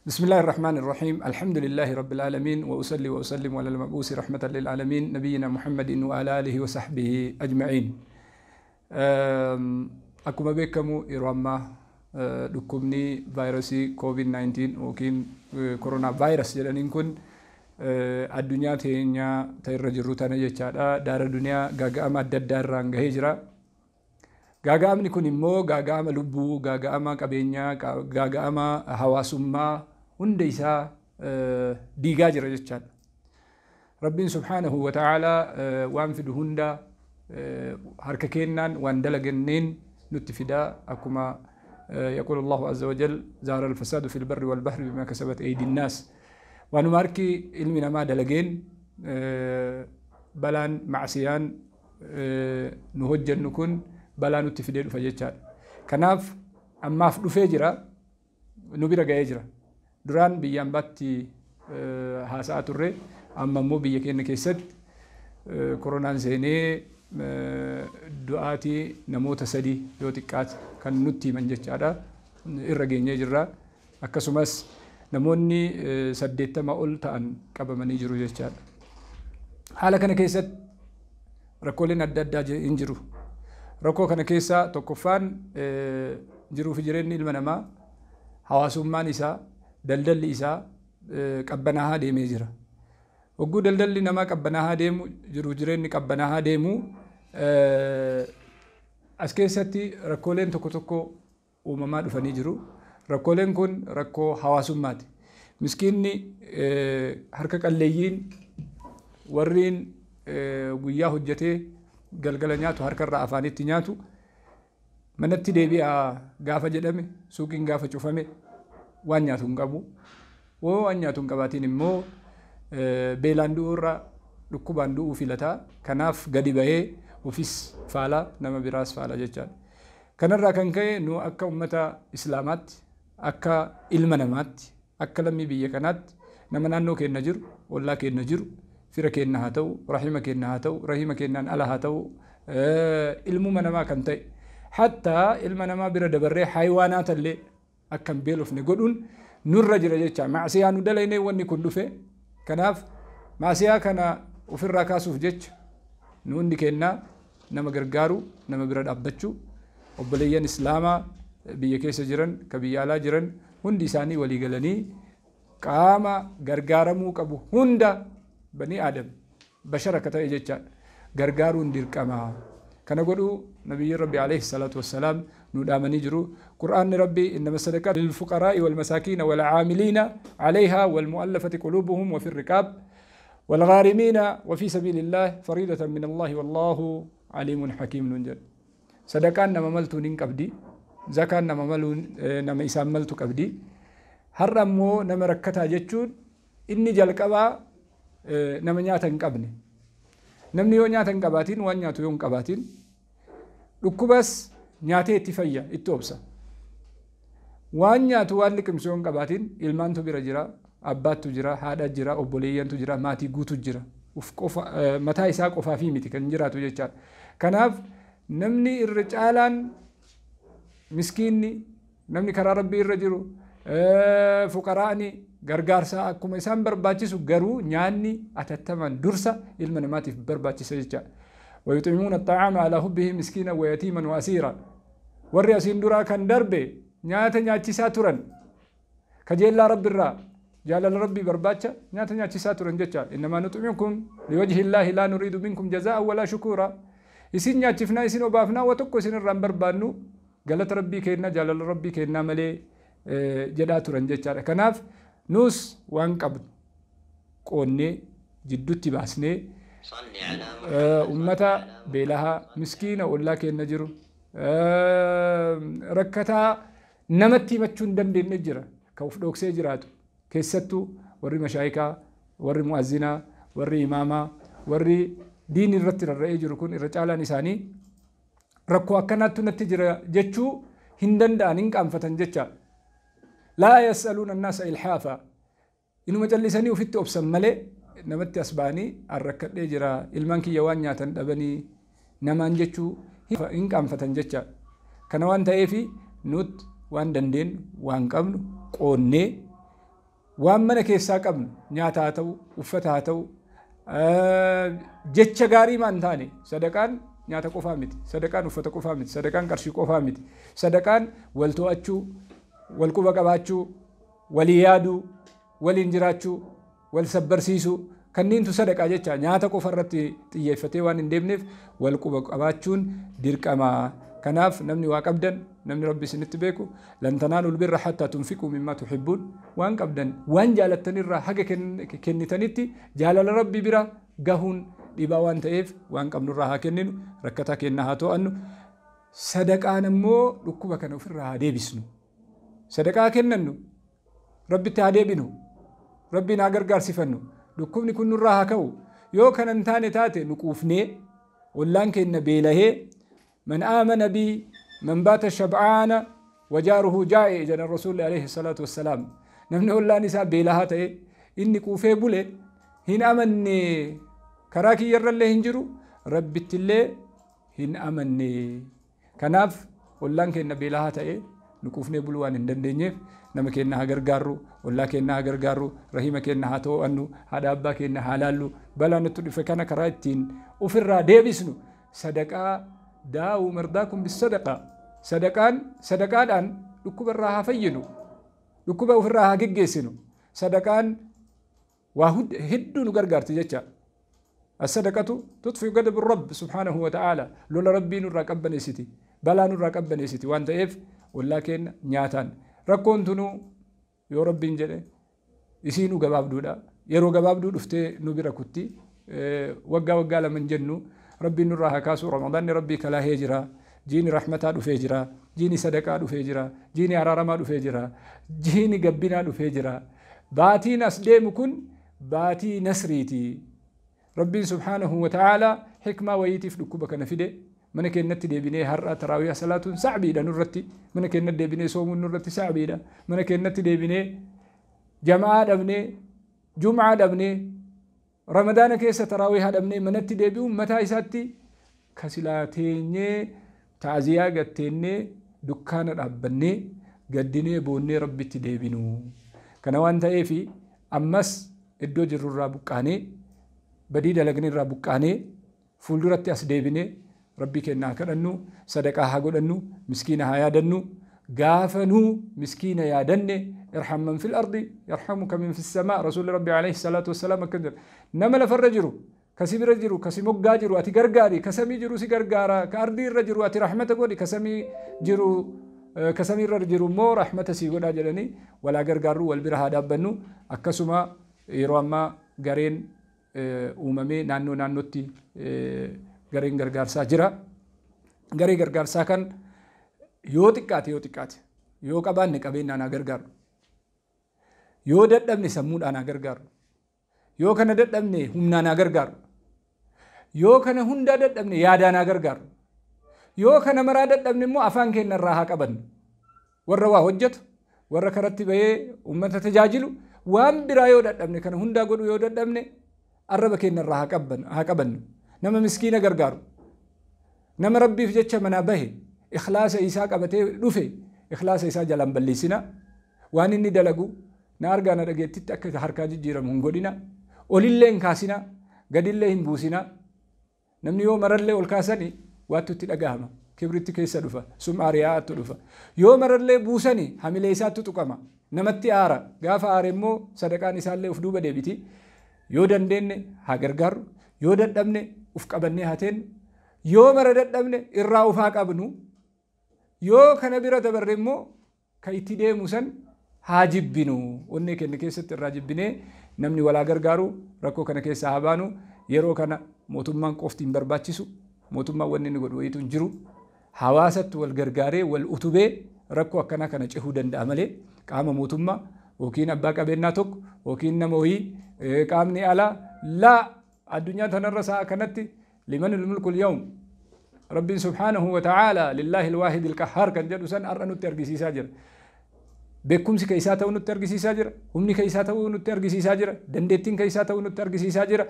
بسم الله الرحمن الرحيم الحمد لله رب العالمين وأصلي وأسلم على المبعوث رحمة للعالمين نبينا محمد وعلى آله وصحبه أجمعين. أكما بكمو إرواما دكمني فيروسي كوفيد 19 وكين كورونا فيروس جلانين كن الدنيا تينيا تيرجرو تانجيشادا دار الدنيا غاغاما ددار رانغ هجرة غاغامني كن إمو غاغاما لبو غاغاما كابينيا غاغاما هواسوما هنديسا ديغا جرا جچاد ربين سبحانه وتعالى وان في هندا حركه كينان وان دلغنين نتفدا اكما يقول الله عز وجل زار الفساد في البر والبحر بما كسبت ايدي الناس وان ماركي علمنا ما دلغين بلان معسيان نهجن نكون بلان نتفدي فجچاد كناف اما فدفه جرا نبيرا غايجرا duraan biyyaan baatti haasaa turre amma immoo biyya keenya keessatti koronaan seenee du'aatii namoota 3 yoo xiqqaate kan nutti himan jechaadha irra geenyee jirra akkasumas namoonni 80 ol ta'an qabamanii jiru jechaadha. Haala kana keessatti rakkooleen adda addaa hin jiru. Rakkoo kana keessaa tokkoffaan jiruu fi jireenyi ilma namaa hawaasummaan isaa daldalli isaa qabbanaa'aa deemee jira. Hogguu daldalli namaa qabbanaa'aa deemu jiru jireenyi qabbanaa'aa deemu as keessatti rakkooleen tokko tokko uumamaa dhufanii jiru. Rakkooleen kun rakkoo hawaasummaati. Miskiinni harka qalleeyyiin warriin guyyaa hojjetee galgala nyaatu harkarraa afaanitti nyaatu manatti deebi'aa gaafa jedhame suuqiin gaafa cufame waan nyaatu hin qabu. Waan nyaatu hin qabaatiin immoo beelaan du'uurra dhukkubaan du'uu filataa. Kanaaf gadi bahee ofis faala nama biraas faala jechaadha. Kanarraa kan ka'e nu akka ummata islaamaatti akka ilma namaatti akka lammii biyya kanaatti nama naannoo keenya jiru ollaa keenya jiru fira keenya haa ta'u rahima keenya haa ta'u rahima keenyaan ala haa ta'u ilmuma namaa kan ta'e hattaa ilma namaa bira dabarree hayiwaanaata illee akkam beelofne godhuun nurra jira jecha maasiyaa nu dalaynee wanni kun dhufe. Kanaaf maasiyaa kana ofirraa kaasuuf jecha nu hundi kennaa nama gargaaru nama bira dhaabbachuu obboleeyyan islaamaa biyya keessa jiran ka biyya alaa jiran hundi isaanii walii galanii qaama gargaaramuu qabu hunda bani aadam bashara ka ta'e jecha gargaaruun dirqama. Kana godhu nabiyyi rabbi alayhi salatu wassalam نودامني جرو قرآن ربي إنما الصدقات للفقراء والمساكين والعاملين عليها والمؤلفة قلوبهم وفي الركاب والغارمين وفي سبيل الله فريضة من الله والله عليم حكيم ننجل. صدقان نما ملتو ننكبدي زكاة نما ملو نما إسام ملتو كبدي هرمو نما ركتا جتشون إني جلقبا نما نياتا نكبني نمني يو نياتا نكباتين وان نياتو يو نكباتين لكبس nyaatee itti fayya itti obsa. Waan nyaatu waan liqimsu yoo hin qabaatin ilmaantu bira jira, abbaattu jira, haadha jira, obboleeyyantu jira, maatii guutu jira. Mataa isaa qofaa fi miti kan jiraatu jechaadha. Kanaaf namni irra caalaan miskiinni namni karaa rabbii irra jiru fuqaraani gargaarsa akkuma isaan barbaachisu garuu nyaanni atattaman dursa ilma namaatiif barbaachisa jechaadha. ويطعمون الطعام على حبه مسكينا ويتيما واسيرا وري اسين درا كان دربه نياتا نياچيسا تورن كجيلا رب الرا جلال ربي برباچا نياتا نياچيسا تورن جچا انما نطعمكم لوجه الله لا نريد منكم جزاء ولا شكورا اسين نياچفنا اسين وبافنا وتكو اسين ران بربانو غلط ربي كينا جلال ربي كينا ملي جدا تورن جچا كناف نوس وان قبد قوني جدوتي باسني ummata beelaha miskiina ollaa keenya jiru rakkataa namatti himachuu hin dandeenye jira ka uf dhoksee jiraatu keessattuu warri mashaayikaa warri mu'azzinaa warri imaamaa warri diin irratti rarra'ee jiru kun irra caalaan isaanii rakkoo akkanaattu natti jira jechuu hin danda'an hin qaanfatan jecha laa yas'aluuna annaasa ilhaafa inuma callisanii ufitti obsan malee namatti asbaanii arrakkadhee jira ilmaan kiyya waan nyaatan dhabanii namaan jechuu hin qaanfatan jecha. Kana waan ta'eef nuti waan dandeenyu waan qabnu qoonnee waan mana keessaa qabnu nyaata haa ta'u uffata haa ta'u jecha gaarii maan taane sadaqaan nyaata qofaa miti sadaqaan uffata qofaa miti sadaqaan qarshii qofaa miti sadaqaan wal to'achuu wal quba qabaachuu walii yaaduu waliin jiraachuu wal sabbarsiisuu kanniintu sadaqaa jecha nyaata qofa irratti xiyyeeffatee waan hin deemneef wal quba qabaachuun dirqama kanaaf namni waa qabdan namni rabbi isinitti beeku lan tanaalul birra hattaa tunfiquu mimmaa tuhibbuun waan qabdan waan jaalattanirraa haga kennitanitti jaalala rabbi bira gahuun dhibaa waan ta'eef waan qabnurraa haa kenninu rakkataa kennaa haa to'annu sadaqaan ammoo dhukkuba kana ofirraa haa deebisnu sadaqaa kennannu rabbitti haa deebinu rabbiin haa gargaarsifannu dhukkubni kun nurraa haa ka'u yoo kana hin taane taate nu quufnee ollaan kenna beelahee من آمن بي من بات شبعان وجاره جائع جل الرسول عليه الصلاة والسلام نمن الله نساء بيلها تأي إني كوفي بولي هن أمني كراكي يرى الله هنجرو رب التلي هن أمني كناف الله كنا بيلها تأي نكوفني بلوان اندندنيف نما كنا هاغرغارو والله كنا هاغرغارو رحيم كنا هاتو أنو هذا أبا كنا حلالو بلا نتولي فكنا كرايتين وفر ديبسنو صدقاء داو مرداكم بالصدقة صدقان لكوب الراها فينو لكوب الراها جيجسنو صدقان وهد هدو نغرغر تجتا الصدقة تطفئ غضب الرب سبحانه وتعالى لولا ربي نور ركبني سيتي بلا نور ركبني سيتي وانت اف ولكن نياتان ركونتنو يا ربي نجده يسينو غبابدودا يرو غبابدو دفته نوبي ركوتي وغا لمن جنو ربي نور راها كاسو رمضان ربي كلا هجرة جيني رحمة دو فجرة جيني صدقة دو فجرة جيني عرارما دو فجرة جيني قبنا دو فجرة باتي نسلم كن باتي نسريتي ربي سبحانه وتعالى حكمة ويتي في لكوبك نفيده من كان نتدي بني هرة تراويح صلاة سعبي دا نورتي من كان نتدي بني صوم نورتي سعبي دا من كان نتدي بني جماعة دبني جمعة دبني رمضان كيس تراويح دبني من نتدي بيوم متى يساتي كسلاتيني تعزيا قتيني دكان ربني قدني بوني ربي تدي بنو كان وانت ايه في أمس إدو جرر رابقاني بديد لغني رابقاني فولدرتي أسديبني ربي كنا كرنو صدقة هاقولنو مسكينة هايادنو غافنو مسكينة يادني ارحم من في الأرض يرحمك من في السماء رسول ربي عليه الصلاة والسلام كندر نمل فرجرو كسي برجرو كسي مقاجرو أتي غرغاري كسمي جرو سي غرغارا كأردي رجرو أتي رحمة قولي كسمي جرو كسمي رجرو مو رحمة سي قولا جلني ولا غرغارو والبرها دابنو أكسما يروما غارين uumamee naannootti gareen gargaarsaa jira. Garee gargaarsaa kan yoo xiqqaate yoo qabaanne qabeenyaan haa gargaaru. Yoo dadhabne sammuudhaan haa gargaaru. Yoo kana dadhabne humnaan haa gargaaru. Yoo kana hundaa dadhabne yaadaan haa gargaaru. Yoo kana maraa dadhabne immoo afaan keenya irraa haa qabannu. Warra waa hojjetu, warra karatti bahee uummata tajaajilu waan biraa yoo dadhabne kana hundaa godhu yoo dadhabne arraba keenya irraa haa qabannu. Nama miskiina gargaaru. Nama rabbiif jecha manaa bahe ikhlaasa isaa qabatee dhufe ikhlaasa isaa jalaan balleessina. Waan inni dalagu na argaa na dhageettitti akka harkaa jijjiiramu hin godhina. Olillee hin kaasina. Gadillee hin buusina. Namni yoo marallee ol kaasani waattu itti dhagahama. Kibritti keessa dhufa. Sum'aa riyaa'aatu dhufa. Yoo marallee buusani hamilee isaattu tuqama. Namatti aara. Gaafa aare immoo sadaqaan isaallee uf duuba deebiti. Yoo dandeenye haa gargaaru. Yoo dadhabne uf qabannee haa teennu. Yoo mara dadhabne irraa uf haa qabnu. Yoo kana bira dabarre immoo kan itti deemu san haa jibbinu. Onnee keenya keessatti irraa jibbinee namni walaa gargaaru rakkoo kana keessa haa baanu. Yeroo kana mootummaan qofti hin barbaachisu. Mootummaan wanni inni godhu wayitu hin jiru. Hawaasatti wal gargaaree wal utubee rakkoo akkanaa kana cehuu danda'a malee qaama mootummaa yookiin abbaa qabeenyaa tokko yookiin nama wayii qaamni alaa laa addunyaa tanarra sa'a kanatti liman al-mulku al-yawm rabbiin subhaanahu wa ta'ala lillahi al-waahid al-qahhaar kan jedhu san har'a nutti argisiisaa jira. Beekumsi ka isaa ta'uu nutti argisiisaa jira. Humni ka isaa ta'uu nutti argisiisaa jira. Dandeettiin ka isaa ta'uu nutti argisiisaa jira.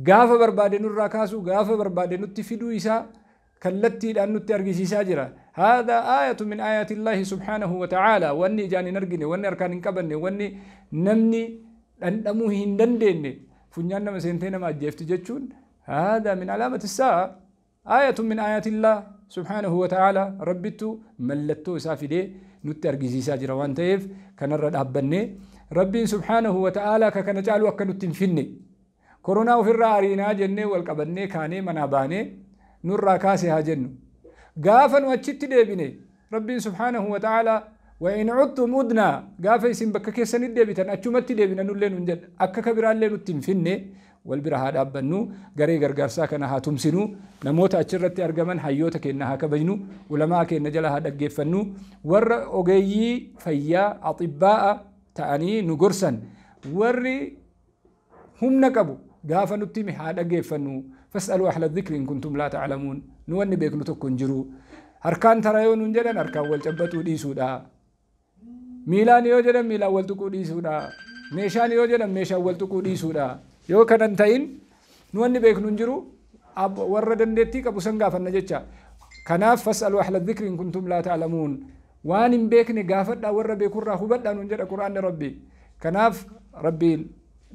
Gaafa barbaade nurraa kaasu gaafa barbaade nutti fiduu isaa كالتي لأنه ترجسي ساجرة هذا آية من آيات الله سبحانه وتعالى واني جاني نرجني واني أركان كبني واني نمني أنموه هندندني فنيانا مسنتين ما جفت جتشون هذا من علامة الساعة آية من آيات الله سبحانه وتعالى ربيتو ملتو سافدي نترجسي ساجرة وانتيف كان الرد أبني ربي سبحانه وتعالى كان جعل وكانوا تنفني كورونا وفي الرارينا جنة والقبني كاني مناباني نور كاسي هاجنو غافا واتشت ديبني ربي سبحانه وتعالى وإن عدتم مدنا غافا يسم بكك سند ديبتن أتشمت ديبنا نولين نجد أكا كبيران لين تنفني والبرا هذا أبنو غري غرغرسا كان هاتم سنو نموت أتشرت أرجمن حيوتك إنها كبجنو ولما كان نجلا هذا جفنو ور أوجي فيا أطباء تاني نجرسن وري هم نكبوا غافا نتمي هذا جفنو فاسألوا أهل الذكر إن كنتم لا تعلمون نواني بيكنو تكون جرو هركان ترايون نجدن هركان والجبتو دي سودا ميلان يوجدن ميلا والتكو دي سودا ميشان يوجدن ميشا والتكو دي سودا يو كننتين نواني بيكنو جرو وردن ديتي كبسن غافا نجتشا كناف فاسألوا أهل الذكر إن كنتم لا تعلمون وان بيكني غافا دا ور بيكون راهو بدا نجد قرآن ربي كناف ربي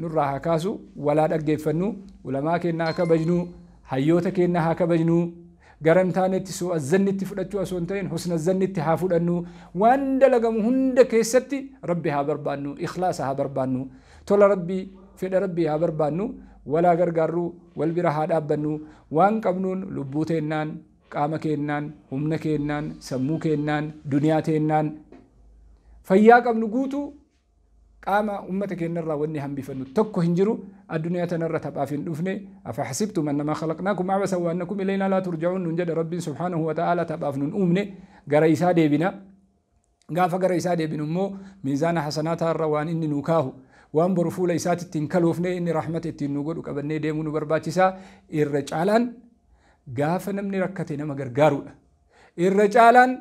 نراها كاسو ولا دغيفنو ولما كنا كبجنو حيوتا كنا كبجنو غرنتانت سو الزنت فدچو اسونتين حسن الزنت حافدنو وان دلغم هند كيستي ربي ها بربانو اخلاصها بربانو تول ربي فد ربي ها بربانو ولا غرغرو والبرها دابنو وان قبنون لبوتينان قامكينان همنكينان سموكينان دنياتينان فيا قبنو غوتو قام أمتك النرى واني هم بفنو تكو هنجرو الدنيا تنرى تبافين دفني أفحسبتم أنما خلقناكم عبثا وأنكم إلينا لا ترجعون نجد ربي سبحانه وتعالى تبافن أمني غريسا ديبنا غافا غريسا ديبنا مو ميزان حسناتها الروان إني نوكاهو وان برفو ليسات التنكلوفني إني رحمة التنوغد وكبني ديمون برباتسا الرجالان غافا نمني ركتي نما غرغارو الرجالان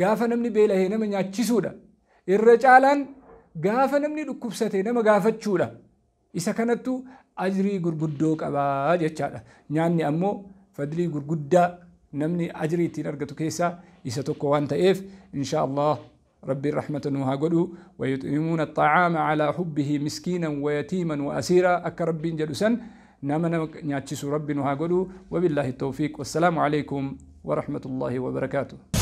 غافا نمني بيلهي نما نياتشيسودا الرجالان غافا نمني دكوبسته نما غافتشودا isa kanattu ajrii gurguddoo qaba jechaadha nyaanni ammoo fadlii gurguddaa namni ajrii ittiin argatu keessa isa tokko waan ta'eef insha Allah rabbi rahmatan wa godhu wa yut'imuna at'ama ala hubbihi miskinan wa yatiman wa asira akka rabbin jedhusan nama nyaachisu rabbin wa godhu wa billahi tawfiq wassalamu alaykum wa rahmatullahi wa barakatuh